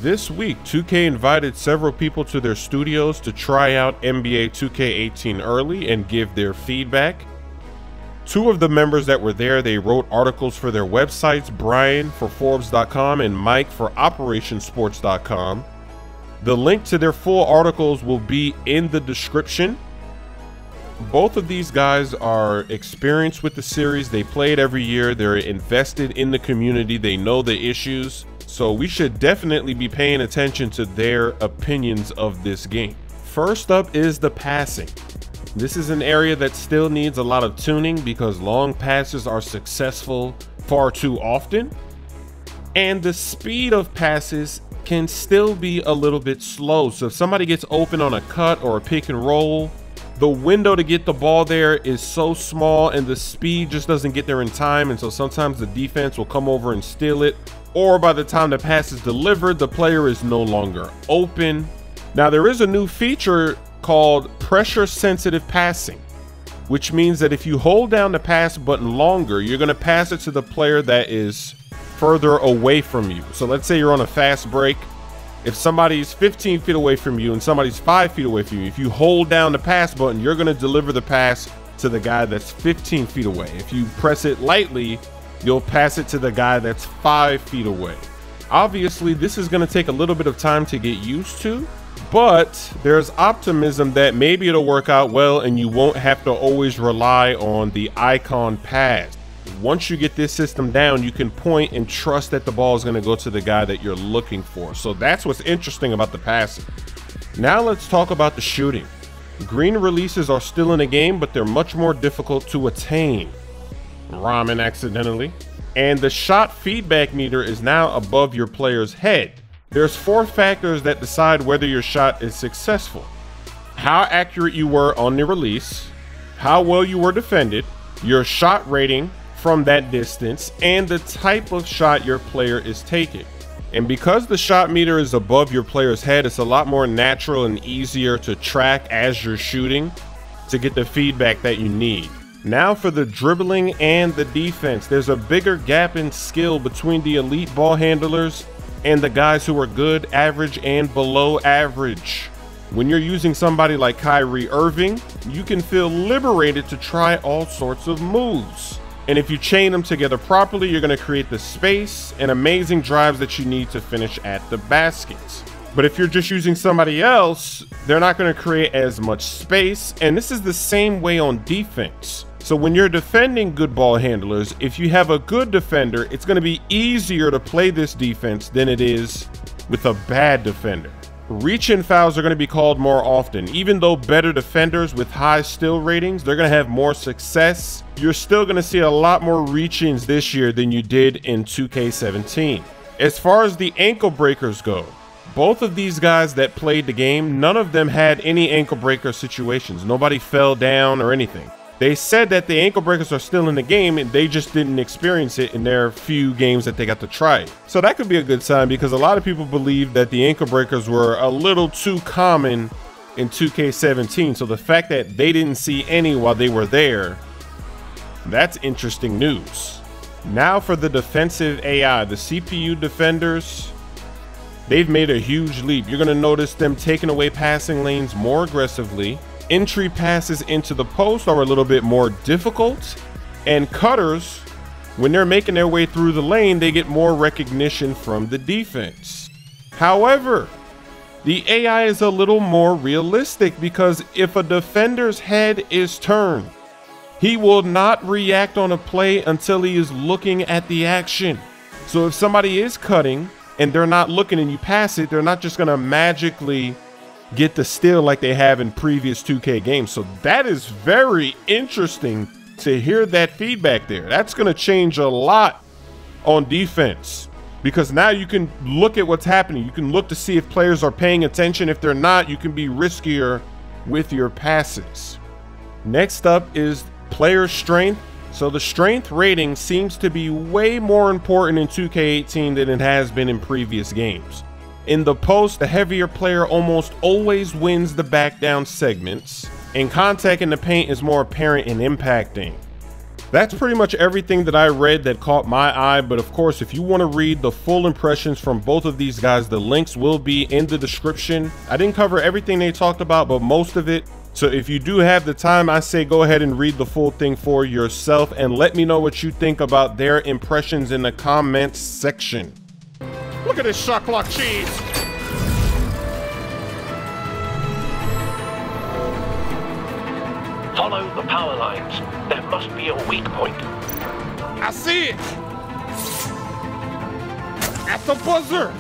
This week, 2K invited several people to their studios to try out NBA 2K18 early and give their feedback. Two of the members that were there, they wrote articles for their websites, Brian for Forbes.com and Mike for OperationSports.com. The link to their full articles will be in the description. Both of these guys are experienced with the series. They play it every year. They're invested in the community. They know the issues. So we should definitely be paying attention to their opinions of this game. First up is the passing. This is an area that still needs a lot of tuning because long passes are successful far too often. And the speed of passes can still be a little bit slow. So if somebody gets open on a cut or a pick and roll, the window to get the ball there is so small and the speed just doesn't get there in time. And so sometimes the defense will come over and steal it. Or by the time the pass is delivered, the player is no longer open. Now there is a new feature called pressure sensitive passing, which means that if you hold down the pass button longer, you're going to pass it to the player that is further away from you. So let's say you're on a fast break. If somebody's 15 feet away from you and somebody's 5 feet away from you, if you hold down the pass button, you're going to deliver the pass to the guy that's 15 feet away. If you press it lightly, you'll pass it to the guy that's 5 feet away. Obviously, this is going to take a little bit of time to get used to, but there's optimism that maybe it'll work out well and you won't have to always rely on the icon pass. Once you get this system down, you can point and trust that the ball is going to go to the guy that you're looking for. So that's what's interesting about the passing. Now let's talk about the shooting. Green releases are still in the game, but they're much more difficult to attain. Ramen accidentally. And the shot feedback meter is now above your player's head. There's 4 factors that decide whether your shot is successful: how accurate you were on the release, how well you were defended, your shot rating from that distance, and the type of shot your player is taking. And because the shot meter is above your player's head, it's a lot more natural and easier to track as you're shooting to get the feedback that you need. Now for the dribbling and the defense, there's a bigger gap in skill between the elite ball handlers and the guys who are good, average, and below average. When you're using somebody like Kyrie Irving, you can feel liberated to try all sorts of moves. And if you chain them together properly, you're going to create the space and amazing drives that you need to finish at the baskets. But if you're just using somebody else, they're not going to create as much space. And this is the same way on defense. So when you're defending good ball handlers, if you have a good defender, it's going to be easier to play this defense than it is with a bad defender. Reach-in fouls are going to be called more often. Even though better defenders with high steal ratings, they're going to have more success, you're still going to see a lot more reach-ins this year than you did in 2K17. As far as the ankle breakers go, both of these guys that played the game, none of them had any ankle breaker situations. Nobody fell down or anything. They said that the ankle breakers are still in the game and they just didn't experience it in their few games that they got to try it. So that could be a good sign because a lot of people believe that the ankle breakers were a little too common in 2K17. So the fact that they didn't see any while they were there, that's interesting news. Now for the defensive AI, the CPU defenders, they've made a huge leap. You're going to notice them taking away passing lanes more aggressively. Entry passes into the post are a little bit more difficult, and cutters, when they're making their way through the lane, they get more recognition from the defense. However, the AI is a little more realistic because if a defender's head is turned, he will not react on a play until he is looking at the action. So if somebody is cutting and they're not looking and you pass it, they're not just going to magically get the steal like they have in previous 2K games. So that is very interesting to hear that feedback there. That's going to change a lot on defense because now you can look at what's happening. You can look to see if players are paying attention. If they're not, you can be riskier with your passes. Next up is player strength. So the strength rating seems to be way more important in 2K18 than it has been in previous games. In the post, the heavier player almost always wins the back down segments, and contact in the paint is more apparent and impacting. That's pretty much everything that I read that caught my eye, but of course, if you want to read the full impressions from both of these guys, the links will be in the description. I didn't cover everything they talked about, but most of it. So if you do have the time, I say go ahead and read the full thing for yourself and let me know what you think about their impressions in the comments section. Look at this shot clock cheese. Follow the power lines. There must be a weak point. I see it! At the buzzer!